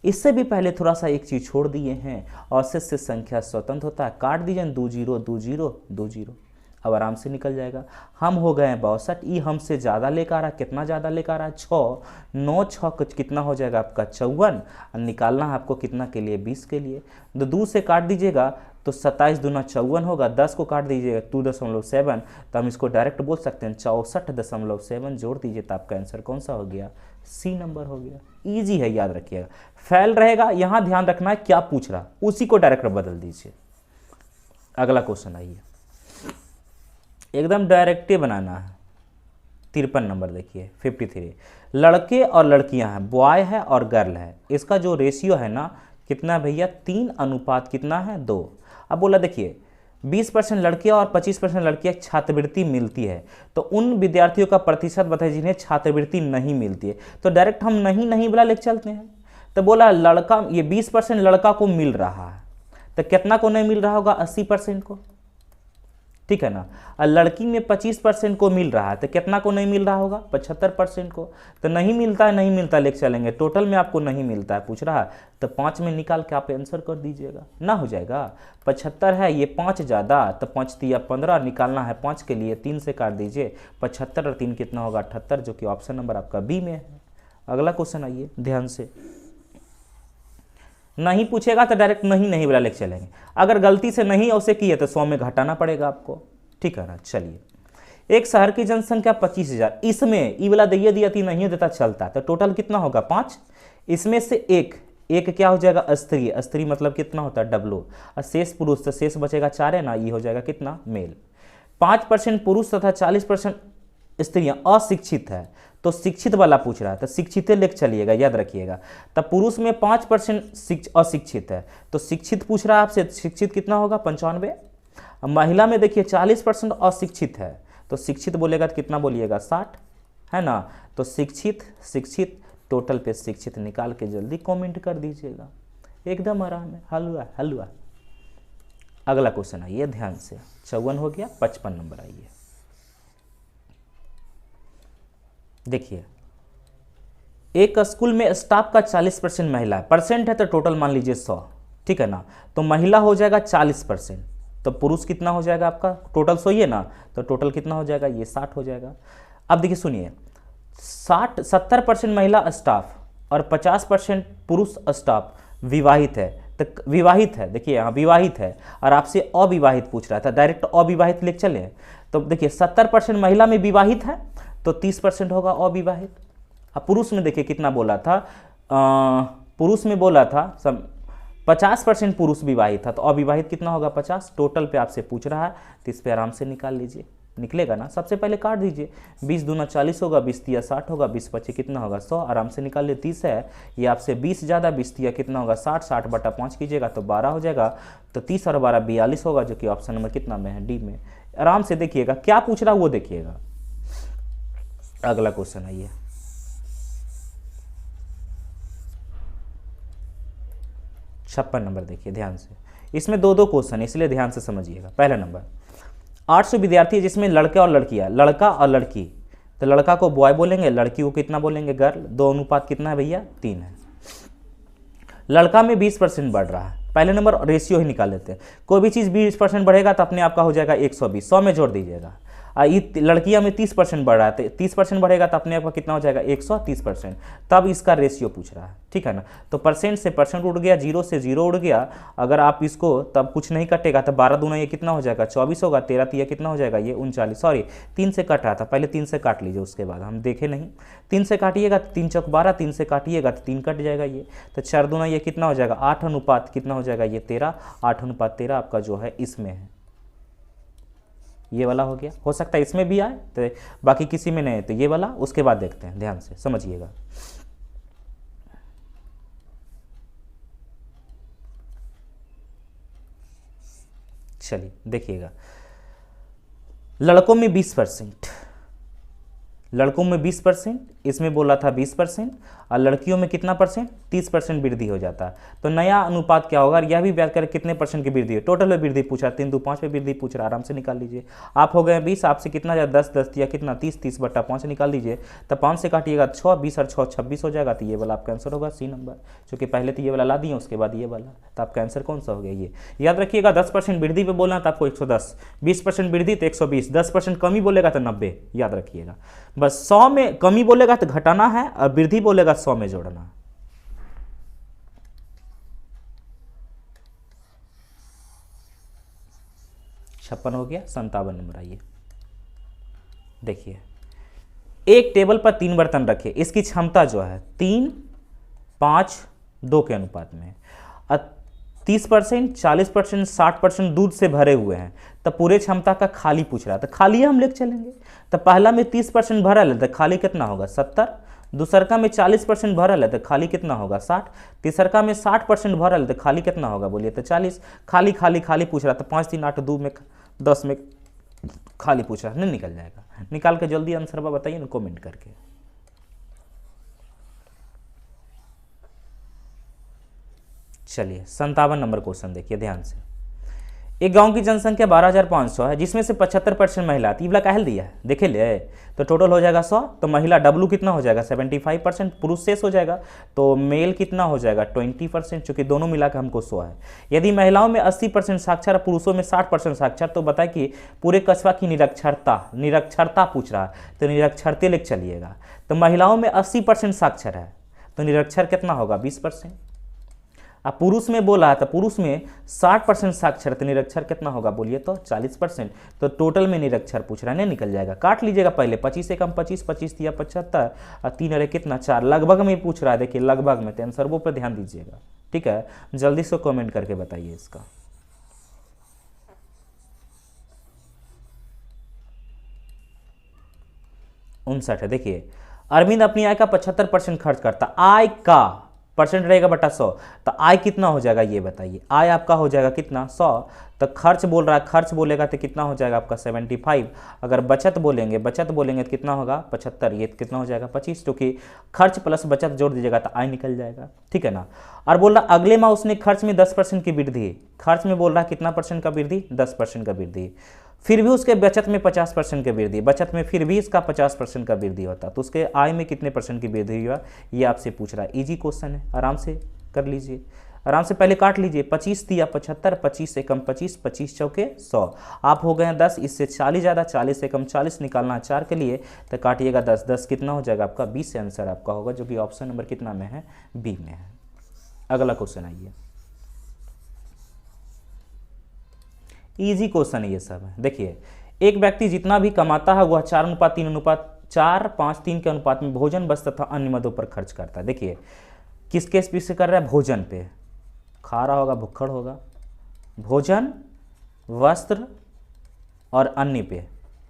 इससे भी पहले थोड़ा सा एक चीज़ छोड़ दिए हैं, औसत से संख्या स्वतंत्र होता है, काट दीजिए 2 0 2 0 2 0, अब आराम से निकल जाएगा। हम हो गए 62, ई हमसे ज़्यादा लेकर आ रहा, कितना ज़्यादा लेकर आ रहा 6, 9 6 कितना हो जाएगा आपका 54, और निकालना है आपको कितना के लिए 20 के लिए। तो 2 से काट दीजिएगा तो 27 दूना 54 होगा, 10 को काट दीजिएगा 2.7, तो हम इसको डायरेक्ट बोल सकते हैं 64.7 जोड़ दीजिए, तो आपका आंसर कौन सा हो गया, सी नंबर हो गया। ईजी है, याद रखिएगा। फैल रहेगा, यहाँ ध्यान रखना है क्या पूछ रहा, उसी को डायरेक्ट बदल दीजिए। अगला क्वेश्चन आइए, एकदम डायरेक्ट बनाना है। 53 नंबर देखिए 53, लड़के और लड़कियां हैं, बॉय है और गर्ल है, इसका जो रेशियो है ना कितना भैया 3 अनुपात कितना है 2। अब बोला देखिए 20% लड़के और 25% लड़कियां छात्रवृत्ति मिलती है, तो उन विद्यार्थियों का प्रतिशत बताइए जिन्हें छात्रवृत्ति नहीं मिलती है। तो डायरेक्ट हम नहीं बोला लेके चलते हैं। तो बोला लड़का, ये 20% लड़का को मिल रहा है, तो कितना को नहीं मिल रहा होगा 80% को, ठीक है ना। और लड़की में 25% को मिल रहा है, तो कितना को नहीं मिल रहा होगा, 75% को। तो नहीं मिलता है, नहीं मिलता लेके चलेंगे, टोटल में आपको नहीं मिलता है पूछ रहा है, तो 5 में निकाल के आप आंसर कर दीजिएगा ना, हो जाएगा। 75 है, ये 5 ज़्यादा, तो 5 तिया 15 निकालना है 5 के लिए, 3 से काट दीजिए, 75 और 3 कितना होगा 78, जो कि ऑप्शन नंबर आपका बी में है। अगला क्वेश्चन आइए ध्यान से, नहीं पूछेगा तो डायरेक्ट नहीं नहीं वाला लेके चलेंगे, अगर गलती से नहीं उसे किए तो 100 में घटाना पड़ेगा आपको, ठीक है ना। चलिए, एक शहर की जनसंख्या 25,000, इसमें ई वाला दिए दिया थी नहीं देता चलता, तो टोटल कितना होगा 5, इसमें से एक क्या हो जाएगा स्त्री, स्त्री मतलब कितना होता है डब्लो, और शेष पुरुष, तो शेष बचेगा 4 है ना, ये हो जाएगा कितना मेल। 5% पुरुष तथा 40% स्त्रियां अशिक्षित है, तो शिक्षित वाला पूछ रहा है, तो शिक्षित लेके चलिएगा, याद रखिएगा। तब पुरुष में 5% अशिक्षित है, तो शिक्षित पूछ रहा है आपसे, शिक्षित कितना होगा 95। महिला में देखिए 40% अशिक्षित है, तो शिक्षित बोलेगा तो कितना बोलिएगा 60 है ना। तो शिक्षित टोटल पे शिक्षित निकाल के जल्दी कमेंट कर दीजिएगा, एकदम आराम है, हलवा। अगला क्वेश्चन आइए ध्यान से, 54 हो गया, 55 नंबर आइए। देखिए, एक स्कूल में स्टाफ का 40% महिला है, परसेंट है तो टोटल मान लीजिए 100, ठीक है ना। तो महिला हो जाएगा 40%, तो पुरुष कितना हो जाएगा आपका, टोटल 100 ही है ना, तो टोटल कितना हो जाएगा, ये 60 हो जाएगा। अब देखिए सुनिए, 70% महिला स्टाफ और 50% पुरुष स्टाफ विवाहित है, तो विवाहित है, देखिए यहाँ विवाहित है, और आपसे अविवाहित पूछ रहा था, डायरेक्ट अविवाहित लेके चले। तो देखिए 70% महिला में विवाहित है, तो 30% होगा अविवाहित। अब पुरुष में देखिए कितना बोला था, पुरुष में बोला था 50% पुरुष विवाहित था, तो अविवाहित कितना होगा 50, टोटल पे आपसे पूछ रहा है, तो इस पे आराम से निकाल लीजिए, निकलेगा ना। सबसे पहले काट दीजिए, 20 दूना 40 होगा, 20 तिया 60 होगा, 20 पचे कितना होगा 100, आराम से निकाल लिए। 30 है, ये आपसे 20 ज़्यादा, 20 तिया कितना होगा 60, 60 बटा 5 कीजिएगा तो 12 हो जाएगा, तो 30 और 12 42 होगा, जो कि ऑप्शन नंबर कितना में है, डी में। आराम से देखिएगा क्या पूछ रहा है वो देखिएगा। अगला क्वेश्चन आइए, छप्पन नंबर देखिए ध्यान से, इसमें दो क्वेश्चन है इसलिए ध्यान से समझिएगा। पहला नंबर, 800 विद्यार्थी है जिसमें लड़के और लड़कियां, लड़का और लड़की, तो लड़का को बॉय बोलेंगे, लड़की को कितना बोलेंगे गर्ल, 2 अनुपात कितना है भैया 3 है। लड़का में 20% बढ़ रहा है, पहले नंबर रेशियो ही निकाल लेते हैं, कोई भी चीज़ 20% बढ़ेगा तो अपने आप का हो जाएगा 120, 100 में जोड़ दीजिएगा। लड़कियां में 30% बढ़ रहा है, 30% बढ़ेगा तो अपने आप का कितना हो जाएगा 130%, तब इसका रेशियो पूछ रहा है, ठीक है ना। तो परसेंट से परसेंट उड़ गया, 0 से 0 उड़ गया, अगर आप इसको तब कुछ नहीं कटेगा तो 12 दूना ये कितना हो जाएगा 24 होगा, 13 तिया कितना हो जाएगा ये 39, सॉरी 3 से कट रहा था, पहले 3 से काट लीजिए, उसके बाद हम देखे नहीं, 3 से काटिएगा तो 3 चौक 12, 3 से काटिएगा तो 3 कट जाएगा ये, तो 4 दूना ये कितना हो जाएगा 8 अनुपात कितना हो जाएगा ये 13, 8 अनुपात 13 आपका जो है इसमें है, ये वाला हो गया। हो सकता है इसमें भी आए तो बाकी किसी में नहीं है, तो ये वाला उसके बाद देखते हैं, ध्यान से समझिएगा। चलिए देखिएगा, लड़कों में 20%, लड़कों में 20%, इसमें बोला था 20%, और लड़कियों में कितना परसेंट 30% वृद्धि हो जाता है, तो नया अनुपात क्या होगा, यह भी व्याख्या करें कितने परसेंट की वृद्धि है, टोटल में वृद्धि पूछा, 3 2 5 पे वृद्धि पूछ रहा, आराम से निकाल लीजिए। आप हो गए 20, आपसे कितना जाए 10, 10 या कितना 30, 30 बटा 5 निकाल लीजिए, तो 5 से काटिएगा 6, 20 और 6 26 हो जाएगा, तो ये वाला आपका आंसर होगा सी नंबर, क्योंकि पहले तो ये वाला ला दिए उसके बाद ये वाला, तो आपका आंसर कौन सा हो गया ये। याद रखिएगा 10% वृद्धि पे बोलना तो आपको 110, 20% वृद्धि तो 120, 10% कमी बोलेगा तो 90, याद रखिएगा। बस 100 में कमी बोलेगा तो घटाना है, और वृद्धि बोलेगा 100 में जोड़ना। छप्पन हो गया, 57 नंबर आइए। देखिए, एक टेबल पर 3 बर्तन रखे, इसकी क्षमता जो है 3 5 2 के अनुपात में, 30%, 40%, 60% दूध से भरे हुए हैं, तो पूरे क्षमता का खाली पूछ रहा था, खाली हम लेके चलेंगे। तो पहला में 30% भरल है तो खाली कितना होगा 70, दूसरका में 40% भरल है तो खाली कितना होगा 60, तीसरका में 60% भरल है तो खाली कितना होगा बोलिए तो 40, खाली खाली खाली पूछ रहा था, 5 3 8 2 में 10 में खाली पूछ रहा, नहीं निकल जाएगा, निकाल के जल्दी आंसर बताइए ना कमेंट करके। चलिए 57 नंबर क्वेश्चन देखिए ध्यान से, एक गांव की जनसंख्या 12,500 है, जिसमें से 75% महिला, तो ये वाला काहे दिया है देखे ले। तो टोटल हो जाएगा 100, तो महिला डब्लू कितना हो जाएगा 75%, पुरुष शेष हो जाएगा, तो मेल कितना हो जाएगा 20%, चूंकि दोनों मिला के हमको 100 है। यदि महिलाओं में 80% साक्षर, पुरुषों में 60% साक्षर, तो बताए कि पूरे कस्बा की निरक्षरता पूछ रहा है, तो निरक्षरते लेके चलिएगा। तो महिलाओं में 80% साक्षर है, तो निरक्षर कितना होगा 20%। अब पुरुष में बोला है, तो पुरुष में 60% साक्षर, तो निरक्षर कितना होगा बोलिए तो 40%। तो टोटल में निरक्षर पूछ रहा है, नहीं निकल जाएगा, काट लीजिएगा पहले, 25 से कम 25, 25 दिया 75 और 3 अरे कितना 4, लगभग में पूछ रहा है, देखिए लगभग में। तो आंसर वो पर ध्यान दीजिएगा, ठीक है। जल्दी से कमेंट करके बताइए इसका। उनसठ है, देखिए अरविंद अपनी आय का 75% खर्च करता, आय का परसेंट रहेगा बटा 100, तो आय कितना हो जाएगा ये बताइए। आय आपका हो जाएगा कितना 100, तो खर्च बोल रहा है, खर्च बोलेगा तो कितना हो जाएगा आपका 75। अगर बचत बोलेंगे तो कितना होगा 75, ये कितना हो जाएगा 25, क्योंकि खर्च प्लस बचत जोड़ दीजिएगा तो आय निकल जाएगा, ठीक है ना। और बोल रहा अगले माह उसने खर्च में 10% की वृद्धि, खर्च में बोल रहा है कितना परसेंट का वृद्धि 10% का वृद्धि, फिर भी उसके बचत में 50% की वृद्धि, बचत में फिर भी इसका 50% का वृद्धि होता, तो उसके आय में कितने परसेंट की वृद्धि हुआ ये आपसे पूछ रहा है। इजी क्वेश्चन है, आराम से कर लीजिए, आराम से पहले काट लीजिए। 25 दिया 75, 25 से कम 25, 25 चौके 100, आप हो गए हैं 10, इससे 40 ज़्यादा, 40 से कम 40 निकालना है 4 के लिए, तो काटिएगा 10, 10 कितना हो जाएगा आपका 20 से आंसर आपका होगा, जो कि ऑप्शन नंबर कितना में है बी में है। अगला क्वेश्चन आइए, इजी क्वेश्चन है ये सब है। देखिए एक व्यक्ति जितना भी कमाता है वह 4:3 के अनुपात में भोजन, वस्त्र तथा अन्य मदों पर खर्च करता है। देखिए किसके स्पीड से कर रहा है, भोजन पे, खा रहा होगा भुक्खड़ होगा, भोजन वस्त्र और अन्य पे,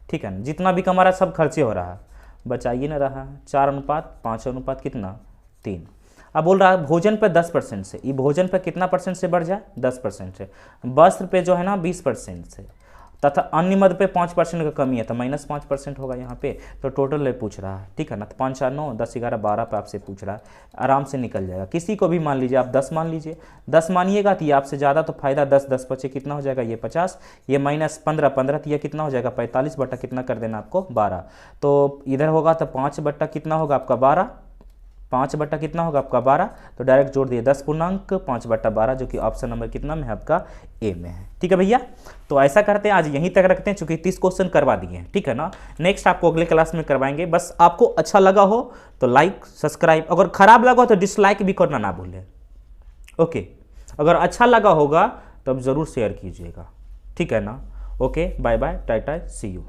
ठीक है। जितना भी कमा रहा है सब खर्चे हो रहा है, बचाइए ना रहा है। 4:5 कितना 3। अब बोल रहा है भोजन पे 10% से, ये भोजन पे कितना परसेंट से बढ़ जाए 10% से, वस्त्र पे जो है ना 20% से, तथा अन्य मद पे 5% का कमी है, तो -5% होगा यहाँ पे। तो टोटल पूछ रहा है, ठीक है ना। तो 5, 4, 9, 10, 11, 12 पे आपसे पूछ रहा है, आराम से निकल जाएगा। किसी को भी मान लीजिए आप 10 मान लीजिए, 10 मानिएगा तो ये आपसे ज़्यादा तो फायदा 10, 10 बचे कितना हो जाएगा ये 50, ये -15, 15 तो ये कितना हो जाएगा 45 बटा कितना कर देना आपको 12, तो इधर होगा तो 5 बटा कितना होगा आपका 12, 5 बटा कितना होगा आपका 12, तो डायरेक्ट जोड़ दिए 10.5/12, जो कि ऑप्शन नंबर कितना में है आपका ए में है, ठीक है भैया। तो ऐसा करते हैं आज यहीं तक रखते हैं, चूंकि 30 क्वेश्चन करवा दिए हैं, ठीक है ना। नेक्स्ट आपको अगले क्लास में करवाएंगे। बस आपको अच्छा लगा हो तो लाइक सब्सक्राइब, अगर खराब लगा हो तो डिसलाइक भी करना ना भूलें, ओके। अगर अच्छा लगा होगा तो अब जरूर शेयर कीजिएगा, ठीक है ना। Okay, bye bye, tata, see you.